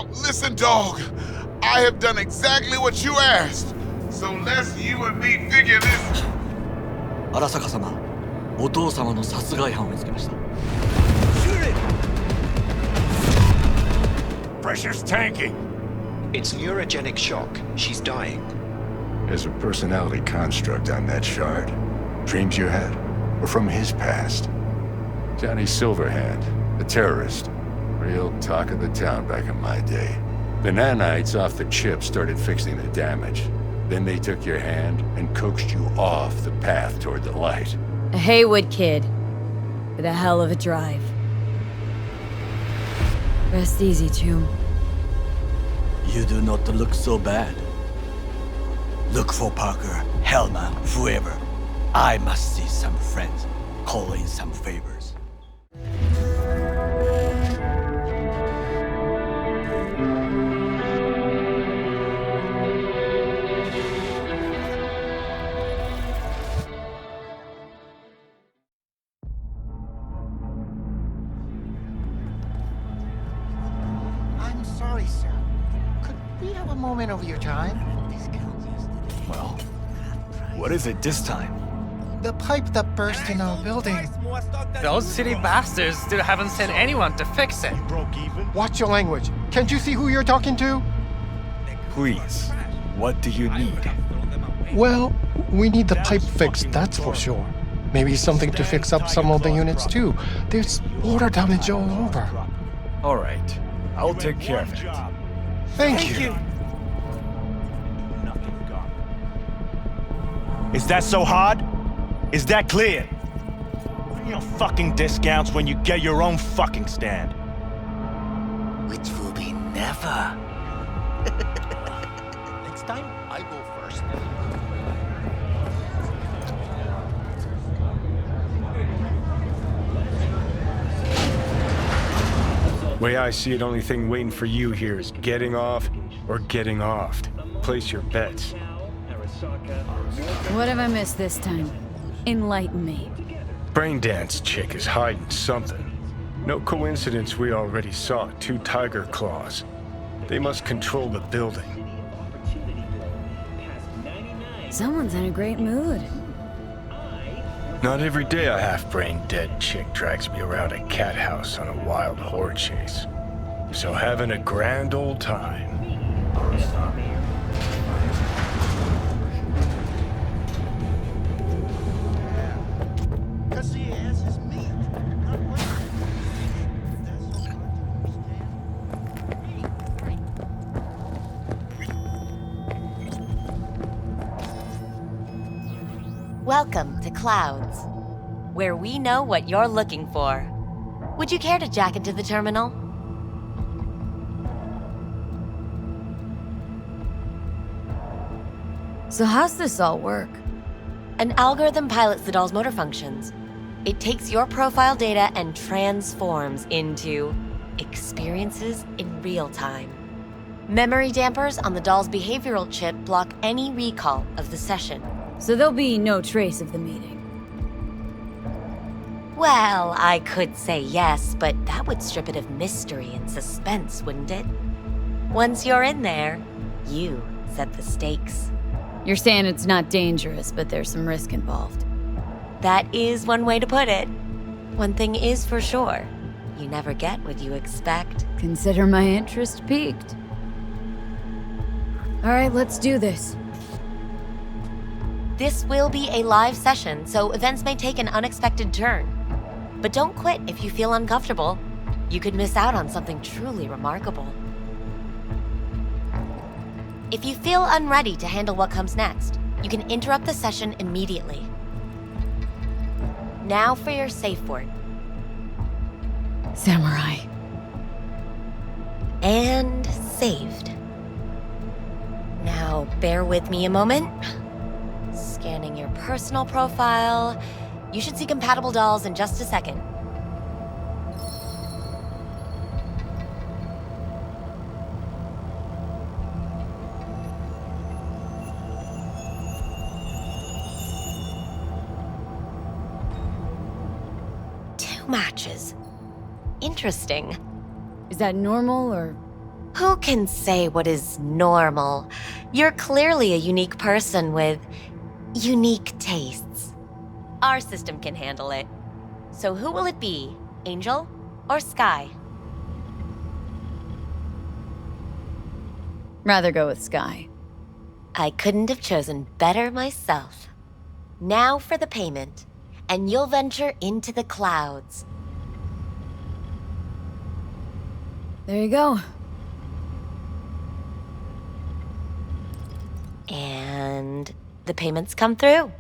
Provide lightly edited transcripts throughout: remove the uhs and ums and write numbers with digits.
Now, listen, dog. I have done exactly what you asked. So let's you and me figure this. 荒坂様、お父様の殺害犯を見つけました。Pressure's tanking. It's neurogenic shock. She's dying. There's a personality construct on that shard. Dreams you had were from his past. Johnny Silverhand, a terrorist. Real talk of the town back in my day. The nanites off the chip started fixing the damage. Then they took your hand and coaxed you off the path toward the light. A Haywood kid. With a hell of a drive. Rest easy, Tomb. You do not look so bad. Look for Parker, Hellman, whoever. I must see some friends. Call in some favors. I'm sorry, sir. Could we have a moment of your time? Well, what is it this time? The pipe that burst in our building. Those city bastards still haven't sent anyone to fix it. Watch your language. Can't you see who you're talking to? Please, what do you need? Well, we need the pipe fixed, that's for sure. Maybe something to fix up some of the units too. There's water damage all over. All right, I'll take care of it. Thank you. Is that so hard? Is that clear? No fucking discounts when you get your own fucking stand. Which will be never. Next time, I go first. Way I see it, only thing waiting for you here is getting off or getting offed. Place your bets. What have I missed this time? Enlighten me. Braindance chick is hiding something. No coincidence we already saw 2 tiger claws. They must control the building. Someone's in a great mood. Not every day a half-brain dead chick drags me around a cat house on a wild horde chase. So having a grand old time. Welcome to Clouds, where we know what you're looking for. Would you care to jack into the terminal? So how's this all work? An algorithm pilots the doll's motor functions. It takes your profile data and transforms into experiences in real time. Memory dampers on the doll's behavioral chip block any recall of the session. So there'll be no trace of the meeting. Well, I could say yes, but that would strip it of mystery and suspense, wouldn't it? Once you're in there, you set the stakes. You're saying it's not dangerous, but there's some risk involved. That is one way to put it. One thing is for sure, you never get what you expect. Consider my interest piqued. All right, let's do this. This will be a live session, so events may take an unexpected turn. But don't quit if you feel uncomfortable. You could miss out on something truly remarkable. If you feel unready to handle what comes next, you can interrupt the session immediately. Now for your safe word. Samurai. And saved. Now, bear with me a moment. Scanning your personal profile. You should see compatible dolls in just a second. Two matches. Interesting. Is that normal or Who can say what is normal? You're clearly a unique person with unique tastes. Our system can handle it. So who will it be? Angel or Sky? Rather go with Sky. I couldn't have chosen better myself. Now for the payment, and you'll venture into the clouds. There you go. And the payments come through.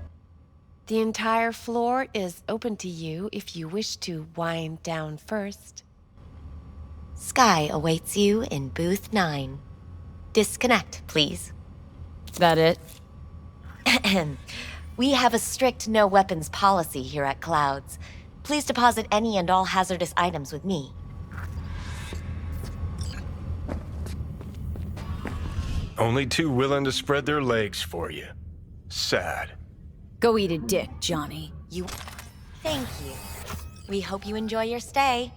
The entire floor is open to you if you wish to wind down first. Sky awaits you in booth 9. Disconnect, please. That it? We have a strict no weapons policy here at Clouds. Please deposit any and all hazardous items with me. Only two willing to spread their legs for you. Sad. Go eat a dick, Johnny. Thank you. We hope you enjoy your stay.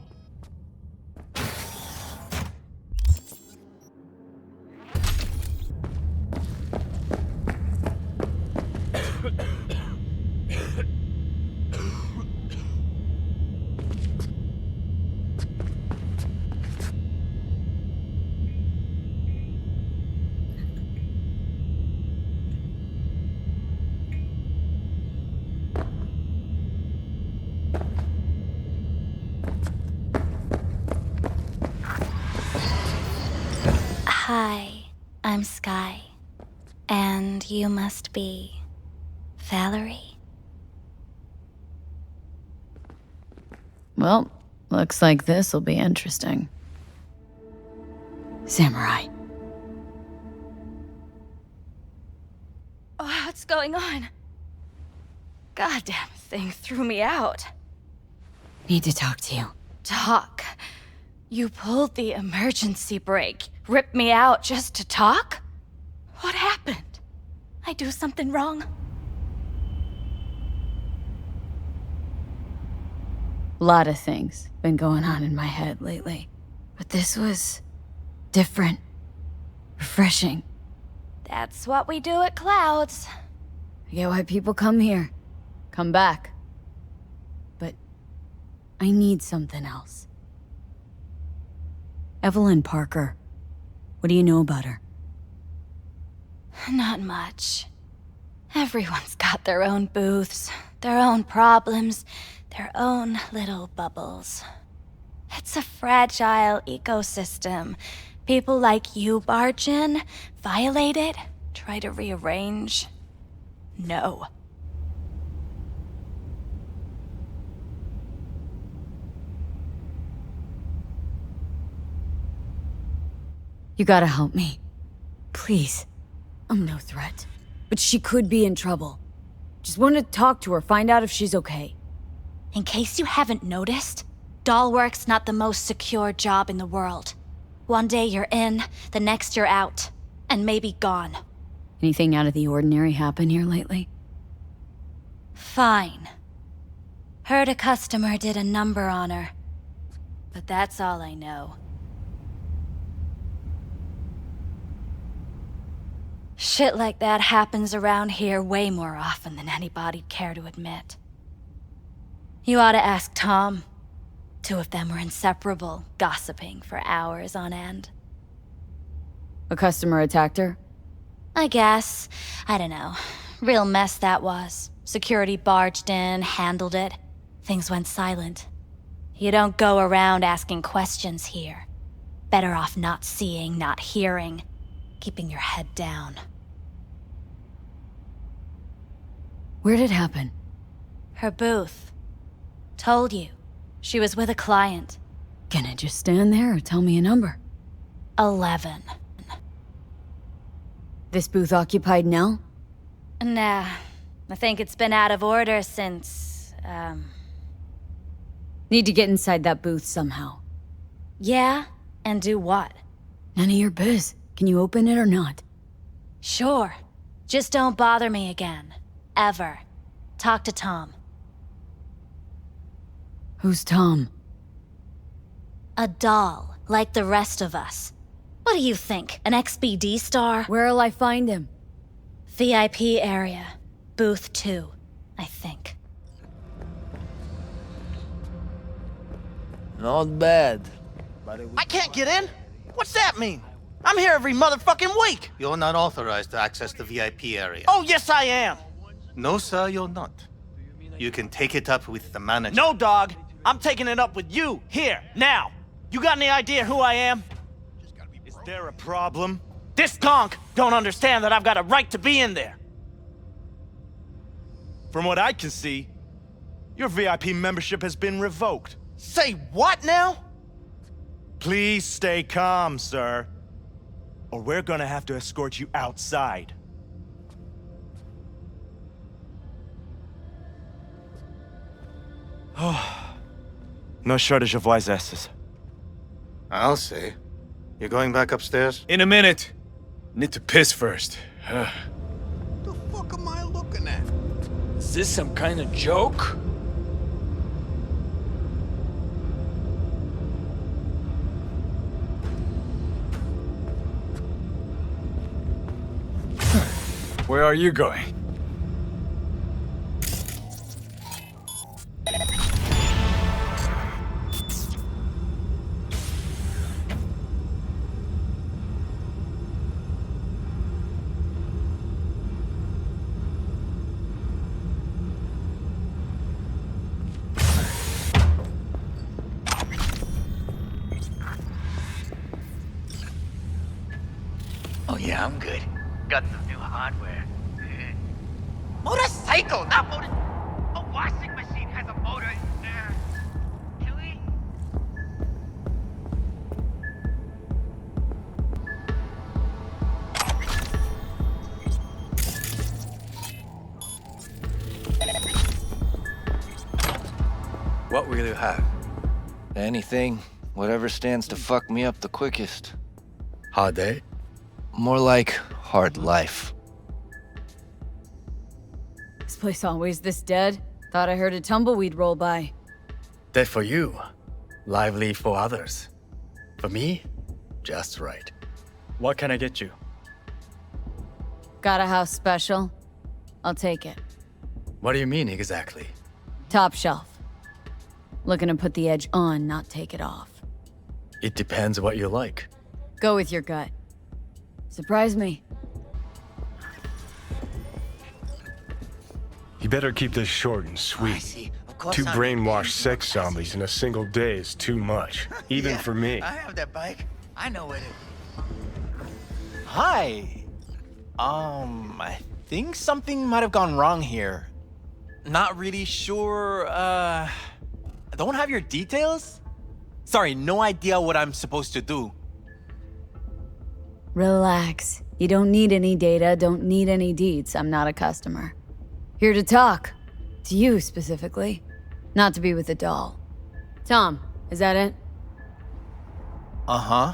Hi, I'm Sky. And you must be Valerie? Well, looks like this'll be interesting. Samurai. Oh, what's going on? Goddamn thing threw me out. Need to talk to you. Talk? You pulled the emergency brake, ripped me out just to talk? What happened? I do something wrong? A lot of things been going on in my head lately. But this was different. Refreshing. That's what we do at Clouds. I get why people come here. Come back. But I need something else. Evelyn Parker. What do you know about her? Not much. Everyone's got their own booths, their own problems, their own little bubbles. It's a fragile ecosystem. People like you barge in, violate it, try to rearrange. No. You gotta help me. Please. I'm no threat. But she could be in trouble. Just want to talk to her, find out if she's okay. In case you haven't noticed, doll work's not the most secure job in the world. One day you're in, the next you're out, and maybe gone. Anything out of the ordinary happen here lately? Fine. Heard a customer did a number on her. But that's all I know. Shit like that happens around here way more often than anybody'd care to admit. You ought to ask Tom. Two of them were inseparable, gossiping for hours on end. A customer attacked her? I guess. I don't know. Real mess that was. Security barged in, handled it. Things went silent. You don't go around asking questions here. Better off not seeing, not hearing. Keeping your head down. Where'd it happen? Her booth. Told you. She was with a client. Can I just stand there or tell me a number? 11. This booth occupied now? Nah. I think it's been out of order since, Need to get inside that booth somehow. Yeah? And do what? None of your biz. Can you open it or not? Sure. Just don't bother me again. Ever. Talk to Tom. Who's Tom? A doll, like the rest of us. What do you think? An XBD star? Where'll I find him? VIP area. Booth 2, I think. Not bad. I can't get in? What's that mean? I'm here every motherfucking week! You're not authorized to access the VIP area. Oh, yes I am! No, sir, you're not. You can take it up with the manager. No, dog! I'm taking it up with you, here, now! You got any idea who I am? Is there a problem? This gonk don't understand that I've got a right to be in there! From what I can see, your VIP membership has been revoked. Say what now? Please stay calm, sir. Or we're gonna have to escort you outside. No shortage of wise asses. I'll say. You're going back upstairs? In a minute. Need to piss first. The fuck am I looking at? Is this some kind of joke? Where are you going? Oh yeah, I'm good. Got some new hardware. Motorcycle, not motor... A washing machine has a motor. Can we? What will you have? Anything. Whatever stands to fuck me up the quickest. Hard day? More like hard life. This place always this dead? Thought I heard a tumbleweed roll by. Dead for you. Lively for others. For me, just right. What can I get you? Got a house special? I'll take it. What do you mean exactly? Top shelf. Looking to put the edge on, not take it off. It depends what you like. Go with your gut. Surprise me. You better keep this short and sweet. Two brainwashed sex zombies in a single day is too much, even for me. I have that bike. I know it is. Hi. I think something might have gone wrong here. Not really sure, I don't have your details? Sorry, no idea what I'm supposed to do. Relax. You don't need any data, don't need any deeds. I'm not a customer. Here to talk. To you, specifically. Not to be with a doll. Tom, is that it? Uh-huh.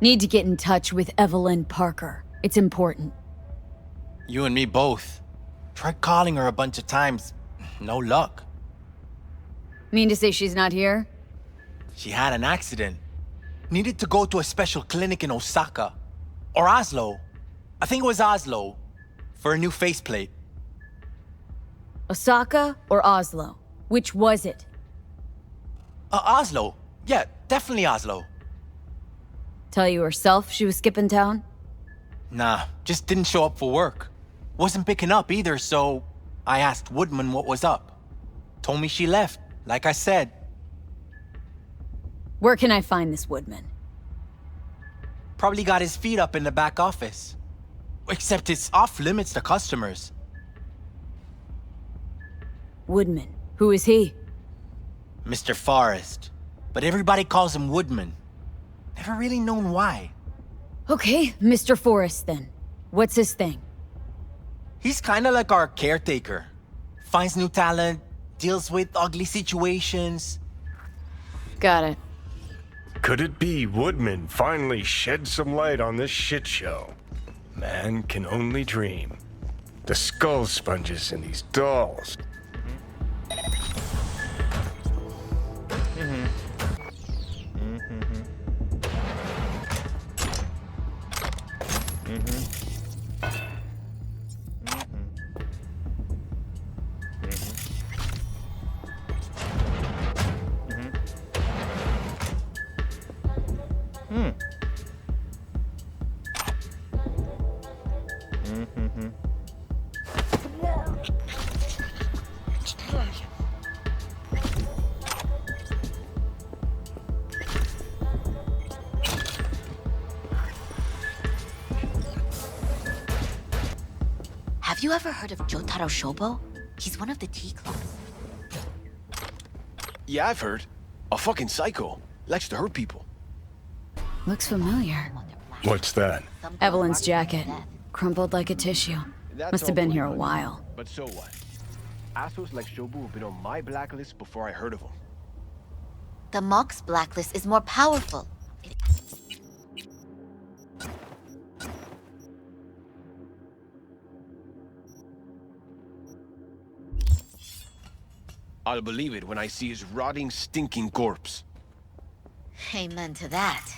Need to get in touch with Evelyn Parker. It's important. You and me both. Tried calling her a bunch of times. No luck. Mean to say she's not here? She had an accident. Needed to go to a special clinic in Osaka. Or Oslo. I think it was Oslo. For a new faceplate. Osaka or Oslo? Which was it? Oslo. Yeah, definitely Oslo. Tell you herself she was skipping town? Nah, just didn't show up for work. Wasn't picking up either, so I asked Woodman what was up. Told me she left, like I said. Where can I find this Woodman? Probably got his feet up in the back office. Except it's off limits to customers. Woodman. Who is he? Mr. Forrest. But everybody calls him Woodman. Never really known why. Okay, Mr. Forrest then. What's his thing? He's kinda like our caretaker. Finds new talent, deals with ugly situations. Got it. Could it be Woodman finally shed some light on this shit show? Man can only dream. The skull sponges in these dolls. Have you ever heard of Jotaro Shobo? He's one of the T-Claws. Yeah, I've heard. A fucking psycho. Likes to hurt people. Looks familiar. What's that? Evelyn's jacket. Crumpled like a tissue. Must have been here a while. But so what? Assholes like Shobu have been on my blacklist before I heard of them. The Mox blacklist is more powerful. I'll believe it when I see his rotting, stinking corpse. Amen to that.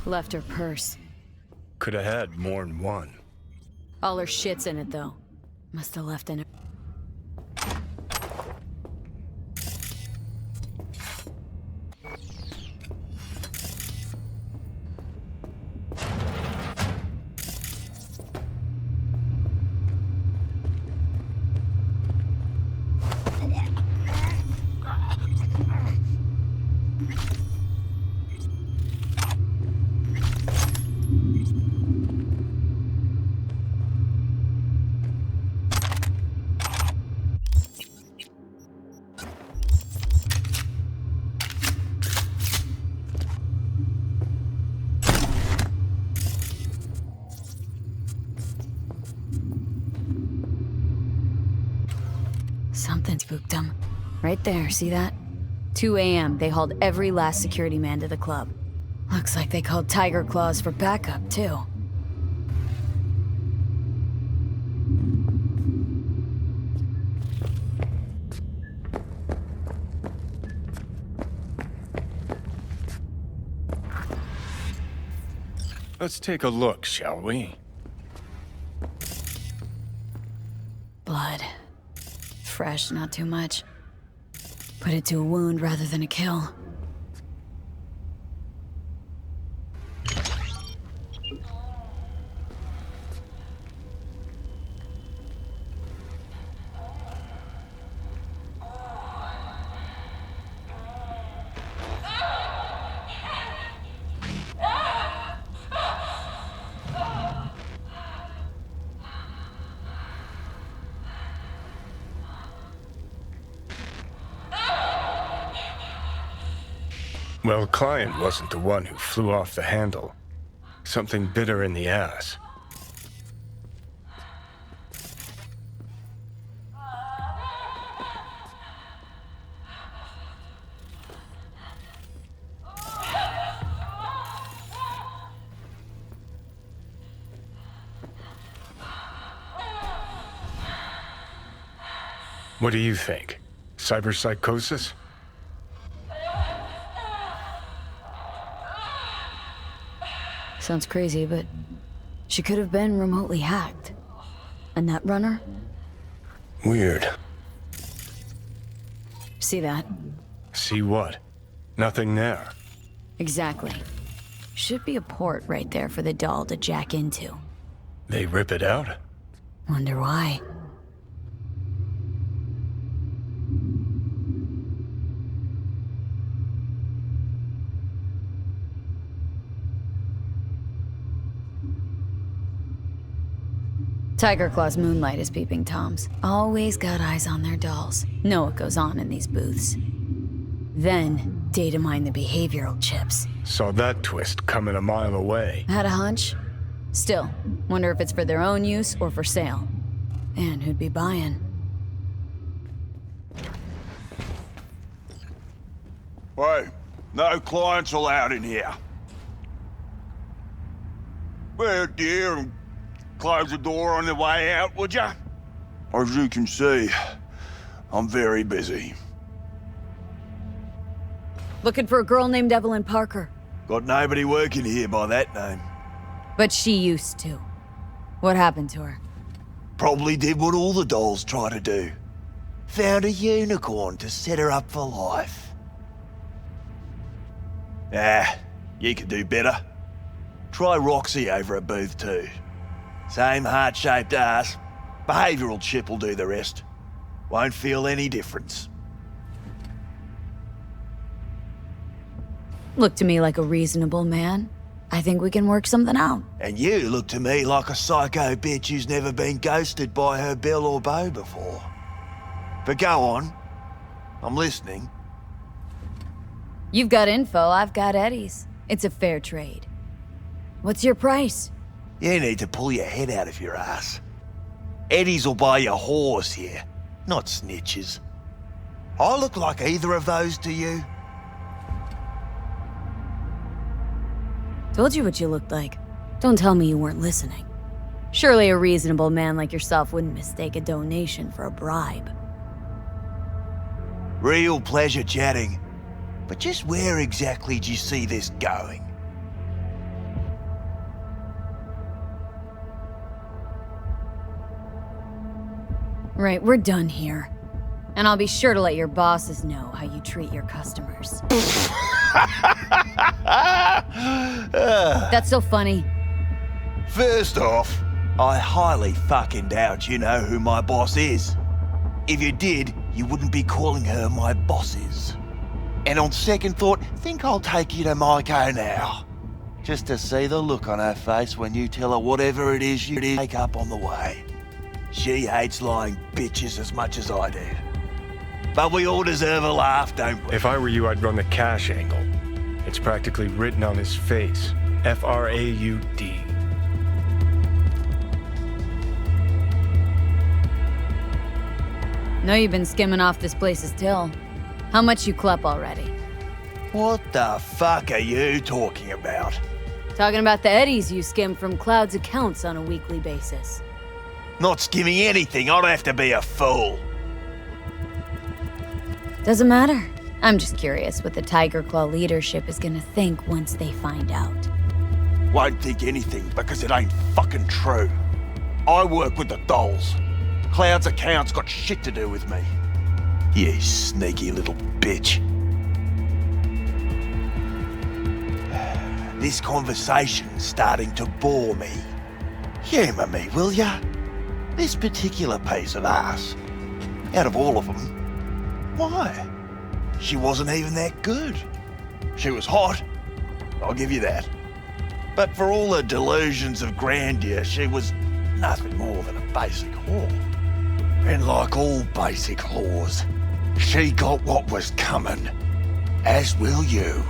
Left her purse. Could have had more than one. All her shit's in it, though. Must have left in it. Something spooked them. Right there, see that? 2 a.m., they hauled every last security man to the club. Looks like they called Tiger Claws for backup, too. Let's take a look, shall we? Blood. Fresh, not too much. Put it to a wound rather than a kill. Well, client wasn't the one who flew off the handle. Something bit her in the ass. What do you think? Cyberpsychosis? Sounds crazy, but she could have been remotely hacked. A netrunner? Weird. See that? See what? Nothing there. Exactly. Should be a port right there for the doll to jack into. They rip it out? Wonder why. Tiger Claw's moonlight is peeping Toms. Always got eyes on their dolls. Know what goes on in these booths. Then, data mine the behavioral chips. Saw that twist coming a mile away. Had a hunch? Still, wonder if it's for their own use or for sale. And who'd be buying? Hey, no clients allowed in here. Well, dear, and close the door on the way out, would ya? As you can see, I'm very busy. Looking for a girl named Evelyn Parker. Got nobody working here by that name. But she used to. What happened to her? Probably did what all the dolls try to do. Found a unicorn to set her up for life. Ah, you could do better. Try Roxy over at booth 2. Same heart-shaped ass. Behavioral chip will do the rest. Won't feel any difference. Look to me like a reasonable man. I think we can work something out. And you look to me like a psycho bitch who's never been ghosted by her belle or beau before. But go on. I'm listening. You've got info, I've got Eddie's. It's a fair trade. What's your price? You need to pull your head out of your ass. Eddie's will buy your horse here, not snitches. I look like either of those to you? Told you what you looked like. Don't tell me you weren't listening. Surely a reasonable man like yourself wouldn't mistake a donation for a bribe. Real pleasure chatting. But just where exactly do you see this going? Right, we're done here. And I'll be sure to let your bosses know how you treat your customers. That's so funny. First off, I highly fucking doubt you know who my boss is. If you did, you wouldn't be calling her my bosses. And on second thought, think I'll take you to Maiko now. Just to see the look on her face when you tell her whatever it is you take up on the way. She hates lying bitches as much as I do. But we all deserve a laugh, don't we? If I were you, I'd run the cash angle. It's practically written on his face. F-R-A-U-D. Know you've been skimming off this place's till. How much you clep already? What the fuck are you talking about? Talking about the eddies you skim from Cloud's accounts on a weekly basis. Not skimming anything, I'd have to be a fool. Doesn't matter. I'm just curious what the Tiger Claw leadership is gonna think once they find out. Won't think anything because it ain't fucking true. I work with the dolls. Cloud's accounts got shit to do with me. You sneaky little bitch. This conversation's starting to bore me. Humour me, will ya? This particular piece of ass, out of all of them, why? She wasn't even that good. She was hot, I'll give you that. But for all her delusions of grandeur, she was nothing more than a basic whore. And like all basic whores, she got what was coming, as will you.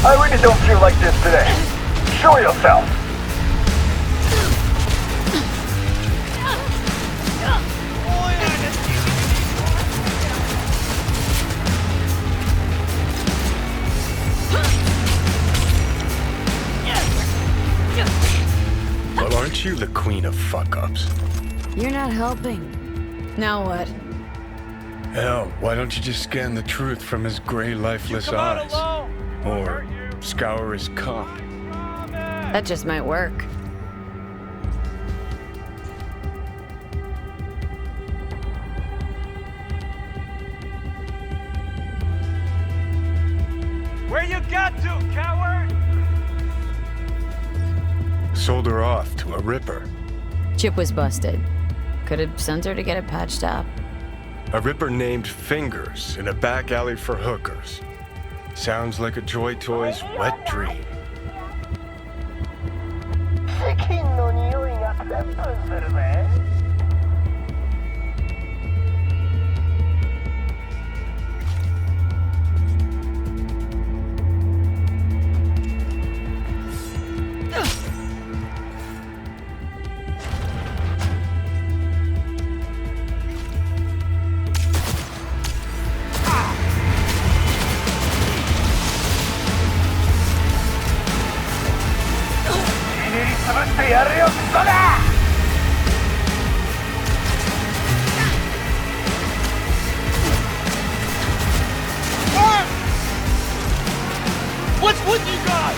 I really don't feel like this today. Show yourself! Well, aren't you the queen of fuck-ups? You're not helping. Now what? Hell, why don't you just scan the truth from his gray, lifeless eyes? Or scour his cock? That just might work. Where you got to, coward? Sold her off to a ripper. Chip was busted. Could have sent her to get it patched up. A ripper named Fingers in a back alley for hookers. Sounds like a Joy Toy's wet dream. チキンの匂いがプンプンするぜ。やるよクソだWhat's with you guys?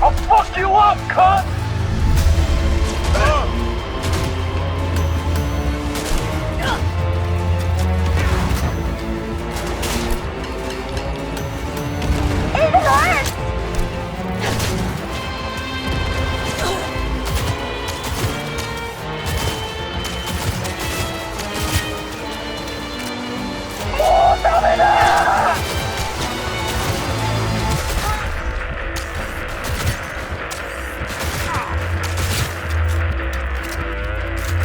I'll fuck you up, cunt!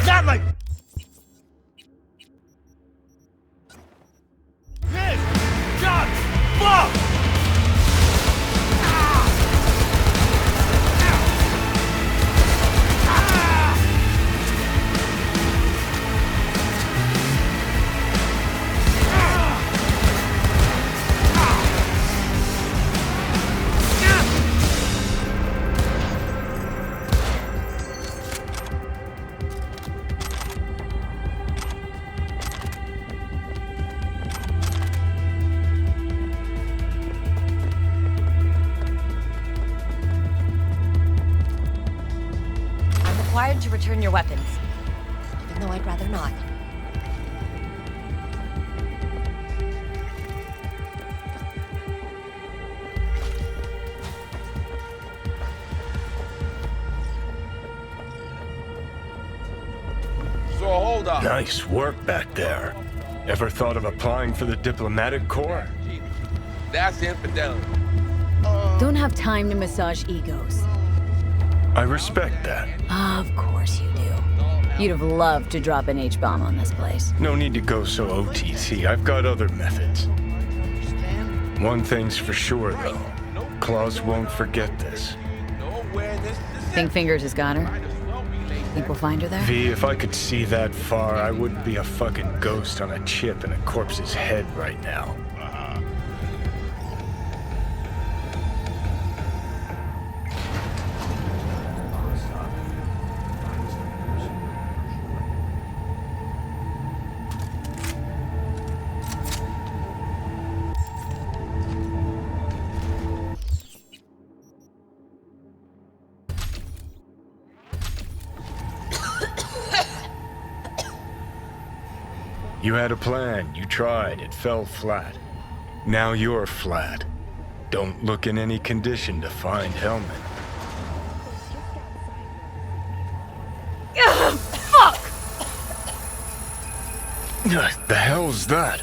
Not like this. God, fuck! Required to return your weapons, even though I'd rather not. So hold on. Nice work back there. Ever thought of applying for the diplomatic corps? That's infidelity. Don't have time to massage egos. I respect that. Of course you do. You'd have loved to drop an H-bomb on this place. No need to go so OTT. I've got other methods. One thing's for sure, though. Claus won't forget this. Think Fingers has got her? Think we'll find her there? V, if I could see that far, I wouldn't be a fucking ghost on a chip in a corpse's head right now. You had a plan, you tried, it fell flat. Now you're flat. Don't look in any condition to find Hellman. Fuck! The hell's that?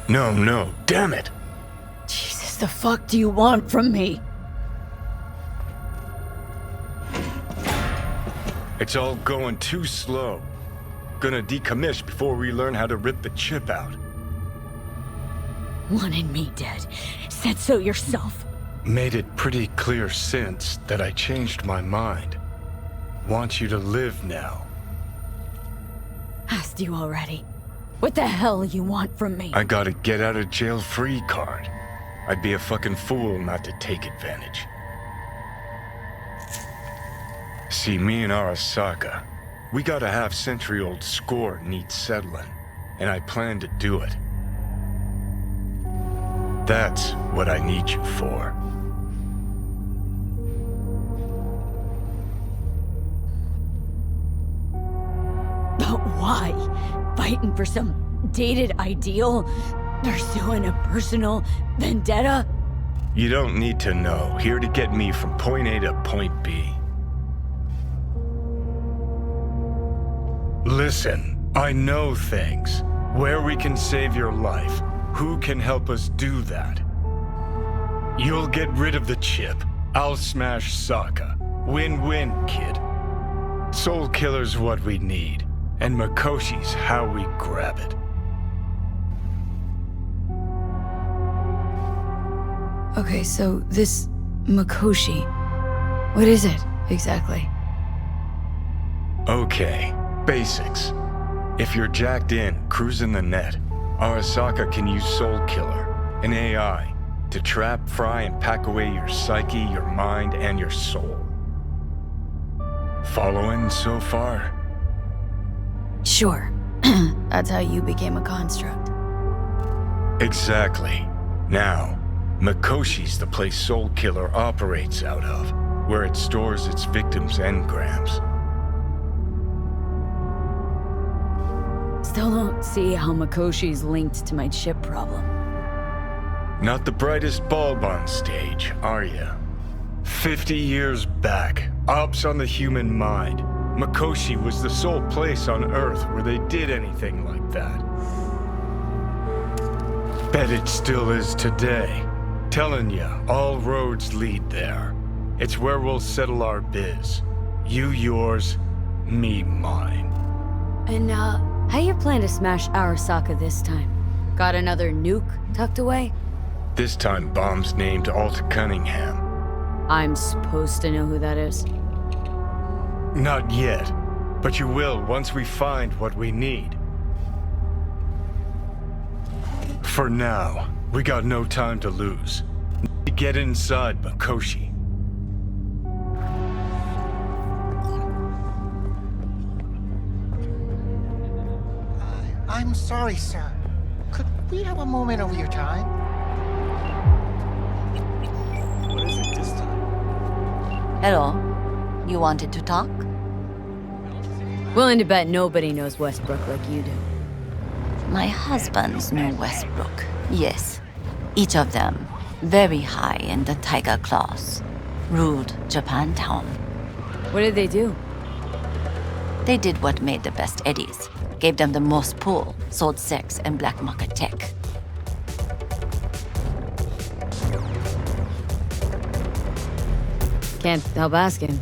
No, damn it! Jesus, the fuck do you want from me? It's all going too slow. Gonna decommiss before we learn how to rip the chip out. Wanted me dead. Said so yourself. Made it pretty clear since that I changed my mind. Want you to live now. Asked you already. What the hell you want from me? I got a get out of jail free card. I'd be a fucking fool not to take advantage. See, me and Arasaka, we got a half-century-old score needs settling, and I plan to do it. That's what I need you for. But why? Fighting for some dated ideal? Pursuing a personal vendetta? You don't need to know. Here to get me from point A to point B. Listen, I know things. Where we can save your life. Who can help us do that? You'll get rid of the chip. I'll smash Sokka. Win-win, kid. Soul Killer's what we need. And Makoshi's how we grab it. Okay, so this Makoshi, what is it exactly? Okay, basics. If you're jacked in, cruising the net, Arasaka can use Soul Killer, an AI, to trap, fry, and pack away your psyche, your mind, and your soul. Following so far? Sure. That's how you became a construct. Exactly. Now, Makoshi's the place Soul Killer operates out of, where it stores its victims' engrams. Still don't see how Makoshi's linked to my chip problem. Not the brightest bulb on stage, are ya? 50 years back, ops on the human mind. Makoshi was the sole place on Earth where they did anything like that. Bet it still is today. Telling ya, all roads lead there. It's where we'll settle our biz. You yours, me mine. And, how you plan to smash Arasaka this time? Got another nuke tucked away? This time bomb's named Alta Cunningham. I'm supposed to know who that is. Not yet, but you will once we find what we need. For now, we got no time to lose. Need to get inside Makoshi. I'm sorry, sir. Could we have a moment of your time? What is it this time? Hello. You wanted to talk? Willing to bet nobody knows Westbrook like you do. My husbands know Westbrook. Yes. Each of them very high in the tiger claws. Ruled Japantown. What did they do? They did what made the best eddies. Gave them the most pull, sold sex and black market tech. Can't help asking.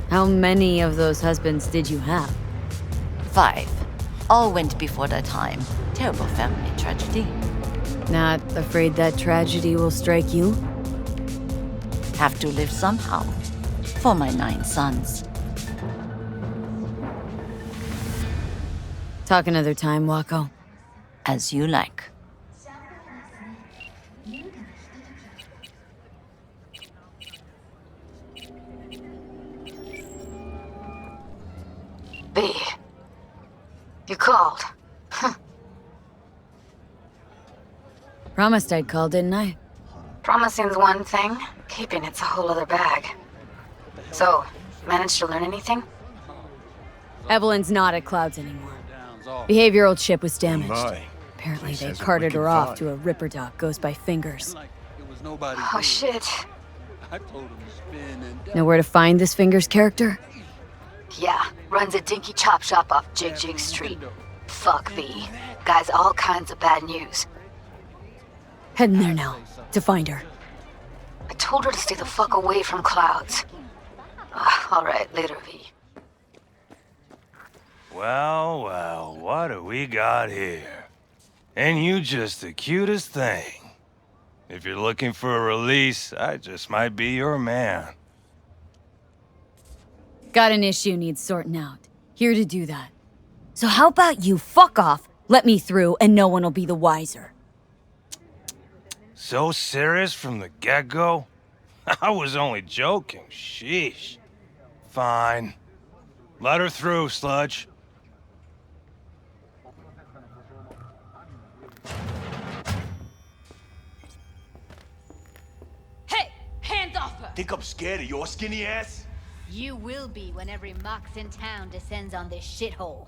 How many of those husbands did you have? 5. All went before their time. Terrible family tragedy. Not afraid that tragedy will strike you? Have to live somehow. For my 9 sons. Talk another time, Wako. As you like. B. You called. Promised I'd call, didn't I? Promising's one thing, keeping it's a whole other bag. So, managed to learn anything? Evelyn's not at Clouds anymore. Behavioral chip was damaged. My. Apparently Place they has a carted her wicked off vibe. to a Ripper Doc goes by Fingers. Oh shit. Know where to find this Fingers character? Yeah, runs a dinky chop shop off Jig Jig Street. Fuck V. Guy's all kinds of bad news. Heading there now, to find her. I told her to stay the fuck away from clouds. Alright, later, V. Well, well, what do we got here? Ain't you just the cutest thing? If you're looking for a release, I just might be your man. Got an issue needs sorting out. Here to do that. So how about you fuck off, let me through, and no one will be the wiser. So serious from the get-go? I was only joking, sheesh. Fine. Let her through, Sludge. Hey! Hands off her! Think I'm scared of your skinny ass? You will be when every mox in town descends on this shithole.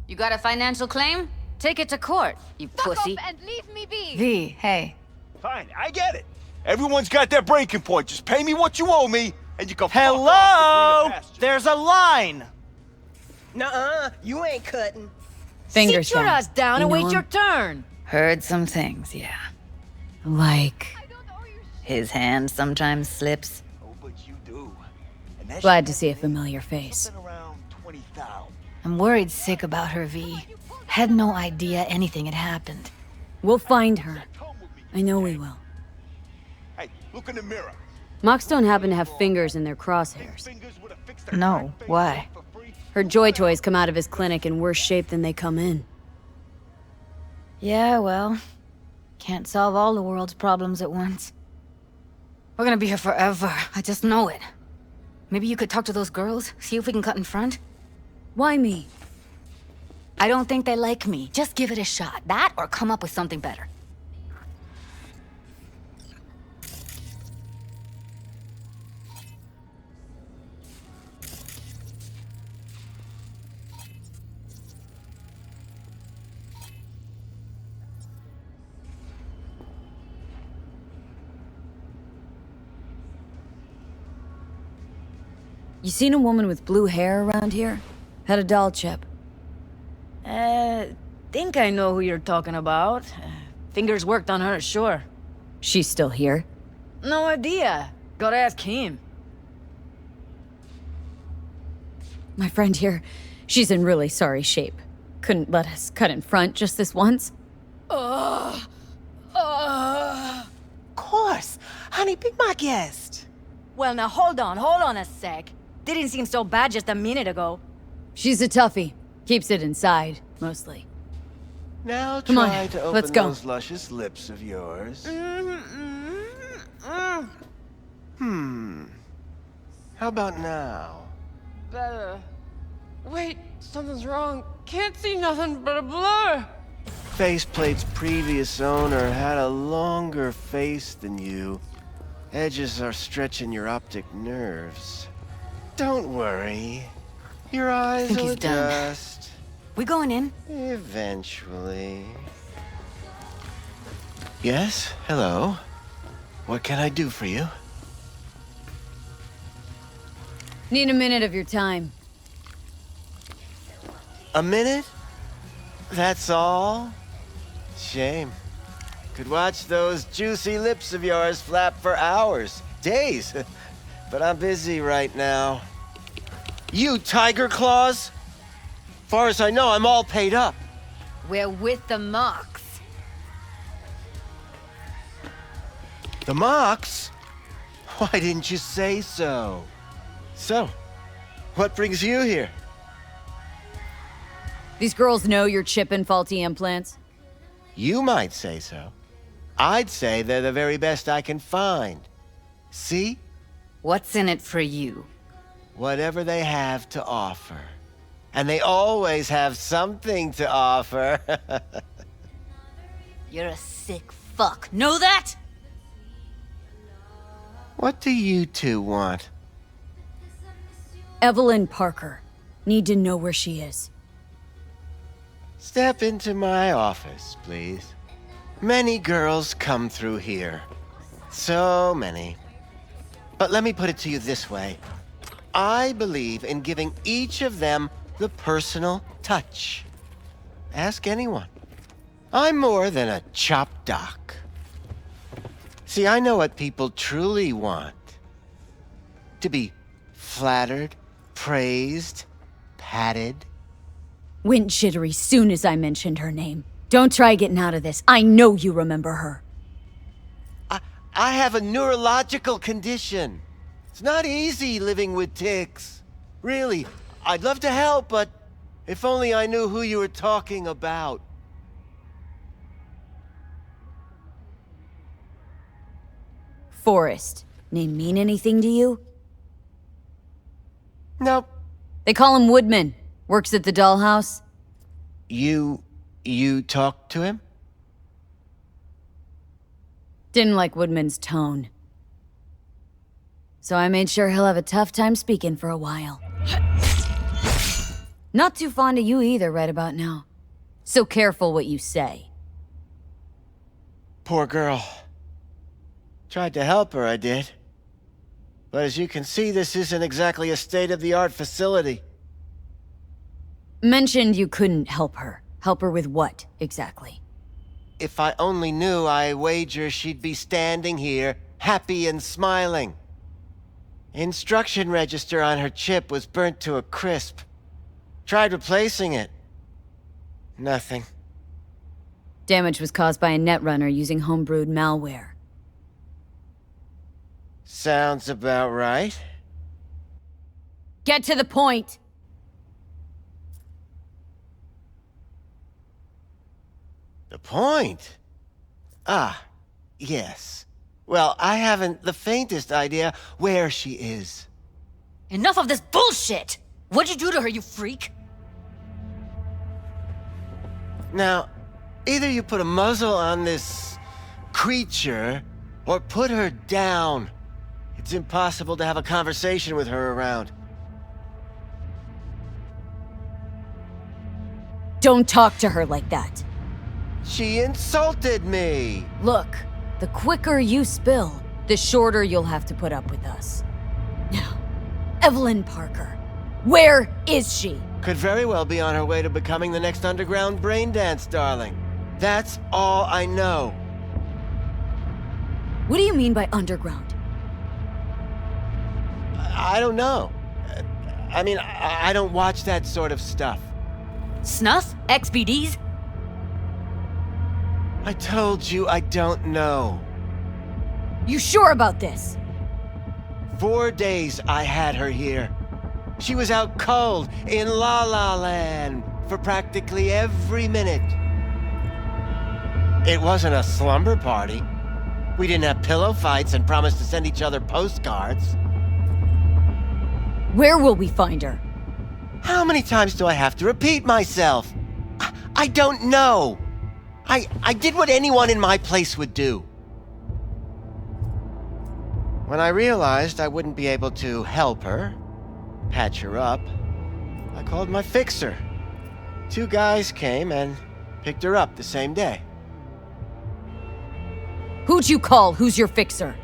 You got a financial claim? Take it to court, you pussy. Fuck off and leave me be! V, hey. Fine, I get it. Everyone's got their breaking point. Just pay me what you owe me, and you can Hello? fuck off to greener pastures. There's a line! Nuh-uh, you ain't cutting. Fingers Sit your down. ass down and You know wait him? your turn. Heard some things, yeah. Like... His hand sometimes slips. Oh, but you do. And that Glad to shit see a familiar face. something around 20,000. I'm worried sick about her, V. Had no idea anything had happened. We'll find her. I know we will. Hey, look in the mirror. Mox don't happen to have fingers in their crosshairs. No, why? Her joy toys come out of his clinic in worse shape than they come in. Yeah, well, can't solve all the world's problems at once. We're gonna be here forever. I just know it. Maybe you could talk to those girls, see if we can cut in front? Why me? I don't think they like me. Just give it a shot. That or come up with something better. You seen a woman with blue hair around here? Had a doll chip. Think I know who you're talking about. Fingers worked on her, sure. She's still here? No idea. Gotta ask him. My friend here, she's in really sorry shape. Couldn't let us cut in front just this once. Of course. Honey, be my guest. Well, now hold on a sec. Didn't seem so bad just a minute ago. She's a toughie. Keeps it inside, mostly. Now Come on, try to open let's go. those luscious lips of yours. How about now? Better. Wait, something's wrong. Can't see nothing but a blur. Faceplate's previous owner had a longer face than you. Edges are stretching your optic nerves. Don't worry. Your eyes think will he's done. adjust. We going in? Eventually. Yes? Hello? What can I do for you? Need a minute of your time. A minute? That's all? Shame. Could watch those juicy lips of yours flap for hours, days. But I'm busy right now. You tiger claws? Far as I know, I'm all paid up. We're with the Mox. The Mox? Why didn't you say so? So, what brings you here? These girls know you're chipping faulty implants. You might say so. I'd say they're the very best I can find. See? What's in it for you? Whatever they have to offer. And they always have something to offer. You're a sick fuck. Know that? What do you two want? Evelyn Parker. Need to know where she is. Step into my office, please. Many girls come through here. So many. But let me put it to you this way. I believe in giving each of them the personal touch. Ask anyone. I'm more than a chop doc. See, I know what people truly want. To be flattered, praised, patted. Went jittery soon as I mentioned her name. Don't try getting out of this. I know you remember her. I have a neurological condition. It's not easy living with tics. Really, I'd love to help, but if only I knew who you were talking about. Forrest. Name mean anything to you? Nope. They call him Woodman. Works at the dollhouse. You talked to him? Didn't like Woodman's tone. So I made sure he'll have a tough time speaking for a while. Not too fond of you either right about now. So careful what you say. Poor girl. Tried to help her, I did. But as you can see, this isn't exactly a state-of-the-art facility. Mentioned you couldn't help her. Help her with what, exactly? If I only knew, I wager she'd be standing here, happy and smiling. Instruction register on her chip was burnt to a crisp. Tried replacing it. Nothing. Damage was caused by a netrunner using homebrewed malware. Sounds about right. Get to the point! The point? Ah, yes. Well, I haven't the faintest idea where she is. Enough of this bullshit! What'd you do to her, you freak? Now, either you put a muzzle on this creature, or put her down. It's impossible to have a conversation with her around. Don't talk to her like that. She insulted me! Look, the quicker you spill, the shorter you'll have to put up with us. Now, Evelyn Parker, where is she? Could very well be on her way to becoming the next underground braindance darling. That's all I know. What do you mean by underground? I don't know. I mean, I don't watch that sort of stuff. Snuff? XBDs? I told you I don't know. You sure about this? 4 days I had her here. She was out cold in La La Land for practically every minute. It wasn't a slumber party. We didn't have pillow fights and promised to send each other postcards. Where will we find her? How many times do I have to repeat myself? I don't know. I did what anyone in my place would do. When I realized I wouldn't be able to help her, patch her up, I called my fixer. 2 guys came and picked her up the same day. Who'd you call? Who's your fixer?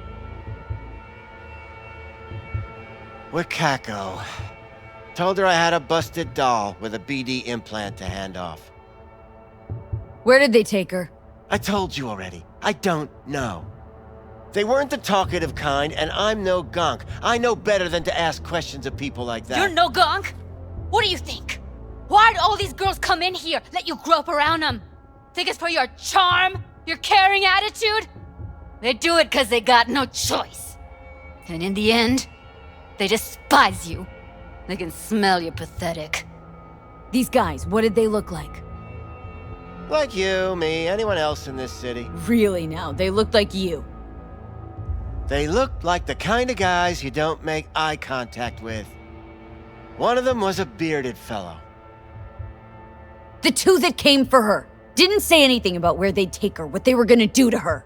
Wakako. Told her I had a busted doll with a BD implant to hand off. Where did they take her? I told you already. I don't know. They weren't the talkative kind, and I'm no gonk. I know better than to ask questions of people like that. You're no gunk? What do you think? Why'd all these girls come in here, let you grope around them? Think it's for your charm? Your caring attitude? They do it because they got no choice. And in the end, they despise you. They can smell you're pathetic. These guys, what did they look like? Like you, me, anyone else in this city. Really now, they looked like you. They looked like the kind of guys you don't make eye contact with. One of them was a bearded fellow. The 2 that came for her didn't say anything about where they'd take her, what they were gonna do to her.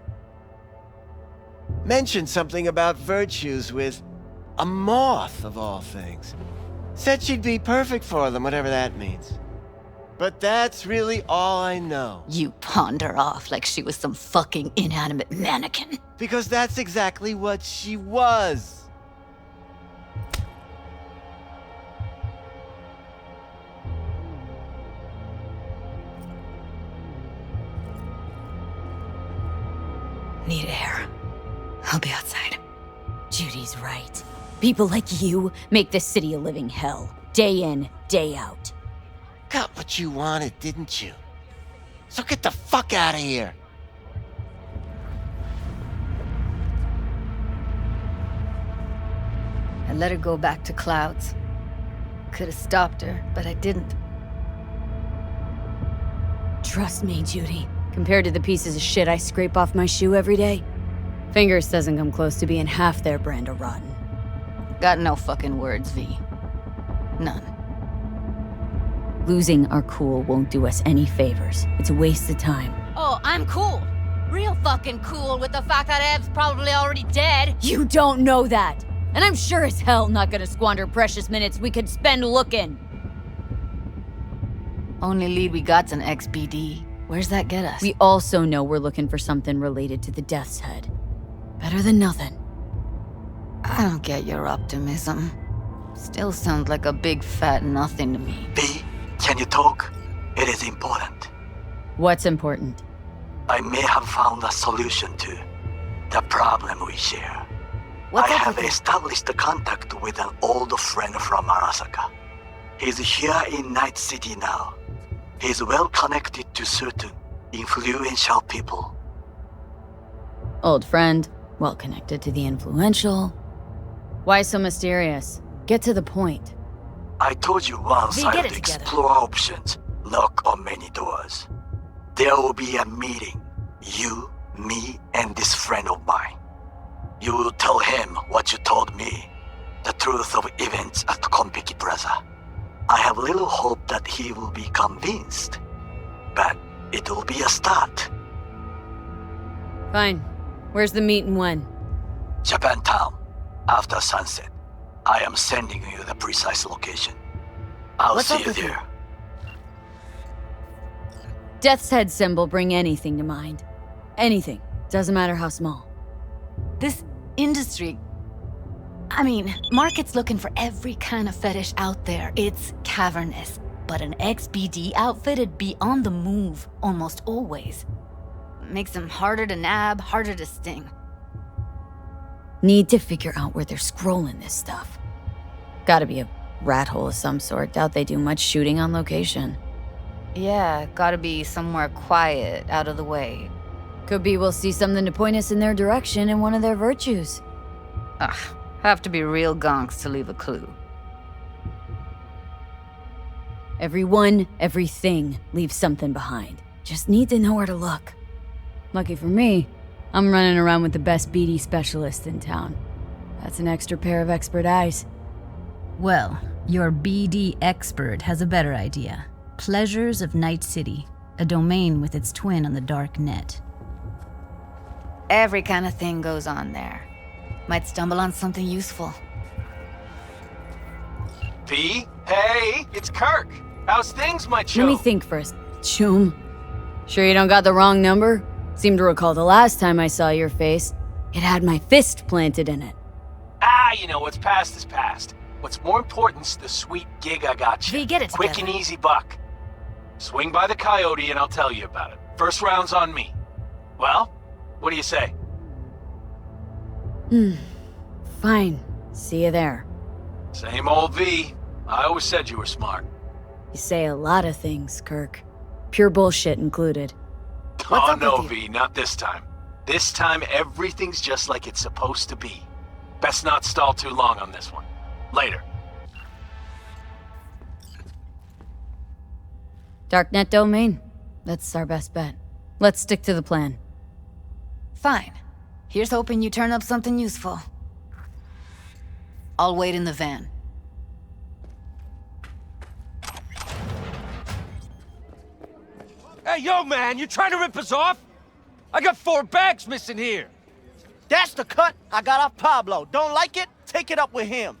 Mentioned something about virtues with a moth, of all things. Said she'd be perfect for them, whatever that means. But that's really all I know. You pawned her off like she was some fucking inanimate mannequin. Because that's exactly what she was. Need air. I'll be outside. Judy's right. People like you make this city a living hell. Day in, day out. Got what you wanted, didn't you? So get the fuck out of here. I let her go back to Clouds. Could have stopped her, but I didn't. Trust me, Judy. Compared to the pieces of shit I scrape off my shoe every day, Fingers doesn't come close to being half their brand of rotten. Got no fucking words, V. None. Losing our cool won't do us any favors. It's a waste of time. Oh, I'm cool. Real fucking cool with the fact that Ev's probably already dead. You don't know that! And I'm sure as hell not gonna squander precious minutes we could spend looking. Only lead we got's an XBD. Where's that get us? We also know we're looking for something related to the Death's Head. Better than nothing. I don't get your optimism. Still sounds like a big fat nothing to me. V, can you talk? It is important. What's important? I may have found a solution to the problem we share. What's I up have with established a contact with an old friend from Arasaka. He's here in Night City now. He's well connected to certain influential people. Old friend, well connected to the influential. Why so mysterious? Get to the point. I told you once I would explore options, knock on many doors. There will be a meeting. You, me, and this friend of mine. You will tell him what you told me, the truth of events at Konpeki Plaza. I have little hope that he will be convinced, but it will be a start. Fine. Where's the meet and when? Japantown, after sunset. I am sending you the precise location. I'll see you there. Death's Head symbol bring anything to mind. Anything. Doesn't matter how small. This industry... I mean, market's looking for every kind of fetish out there. It's cavernous. But an XBD outfit'd be on the move, almost always. Makes them harder to nab, harder to sting. Need to figure out where they're scrolling this stuff. Gotta be a rat hole of some sort. Doubt they do much shooting on location. Yeah, gotta be somewhere quiet, out of the way. Could be we'll see something to point us in their direction in one of their virtues. Ugh, have to be real gonks to leave a clue. Everyone, everything leaves something behind. Just need to know where to look. Lucky for me, I'm running around with the best BD specialist in town. That's an extra pair of expert eyes. Well, your BD expert has a better idea. Pleasures of Night City, a domain with its twin on the dark net. Every kind of thing goes on there. Might stumble on something useful. V? Hey, it's Kirk. How's things, my chum? Let me think first. Choom. Sure you don't got the wrong number? Seem to recall the last time I saw your face. It had my fist planted in it. Ah, you know, what's past is past. What's more important's the sweet gig I got you. V, get it Quick together. and easy buck. Swing by the Coyote and I'll tell you about it. First round's on me. Well, what do you say? Fine. See you there. Same old V. I always said you were smart. You say a lot of things, Kirk. Pure bullshit included. Oh no, V, not this time. This time everything's just like it's supposed to be. Best not stall too long on this one. Later. Darknet domain? That's our best bet. Let's stick to the plan. Fine. Here's hoping you turn up something useful. I'll wait in the van. Hey, yo, man, you trying to rip us off? I got 4 bags missing here. That's the cut I got off Pablo. Don't like it? Take it up with him.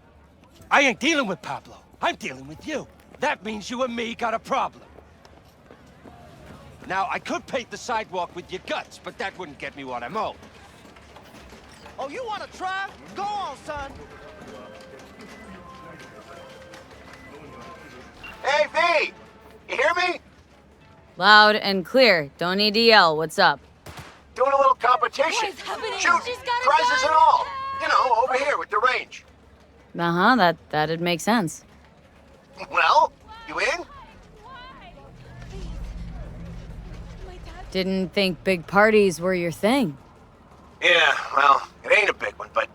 I ain't dealing with Pablo. I'm dealing with you. That means you and me got a problem. Now, I could paint the sidewalk with your guts, but that wouldn't get me what I'm owed. Oh, you want to try? Go on, son. Hey, V! You hear me? Loud and clear. Don't need to yell. What's up? Doing a little competition. What is happening? Shoot, She's got a prizes gun! and all. You know, over here with the range. Uh-huh, that'd make sense. Well, you in? Didn't think big parties were your thing. Yeah, well, it ain't a big one, but,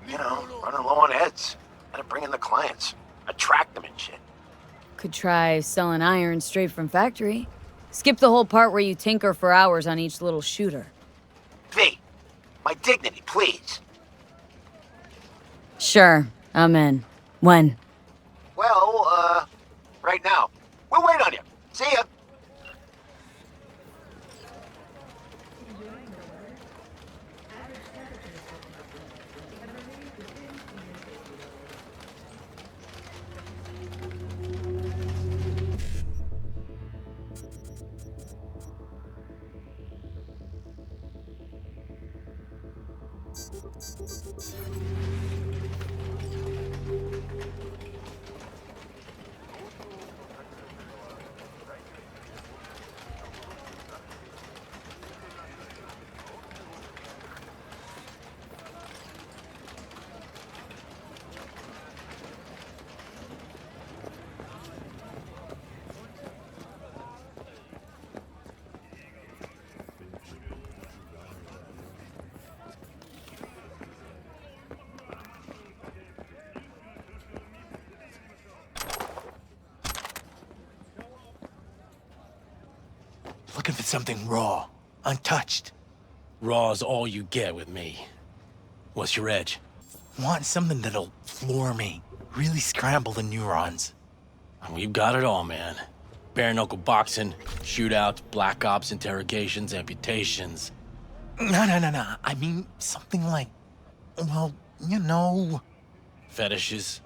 you know, running low on heads. Gotta bring in the clients. Attract them and shit. Could try selling iron straight from factory. Skip the whole part where you tinker for hours on each little shooter. V, my dignity, please. Sure, I'm in. When? Well, right now. We'll wait on you. See ya. Looking for something raw, untouched. Raw's all you get with me. What's your edge? Want something that'll floor me. Really scramble the neurons. We've got it all, man. Bare knuckle boxing, shootouts, black ops, interrogations, amputations. No. I mean, something like, well, you know. Fetishes?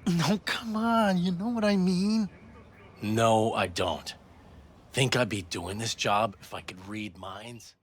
No, come on, you know what I mean? No, I don't. Think I'd be doing this job if I could read minds?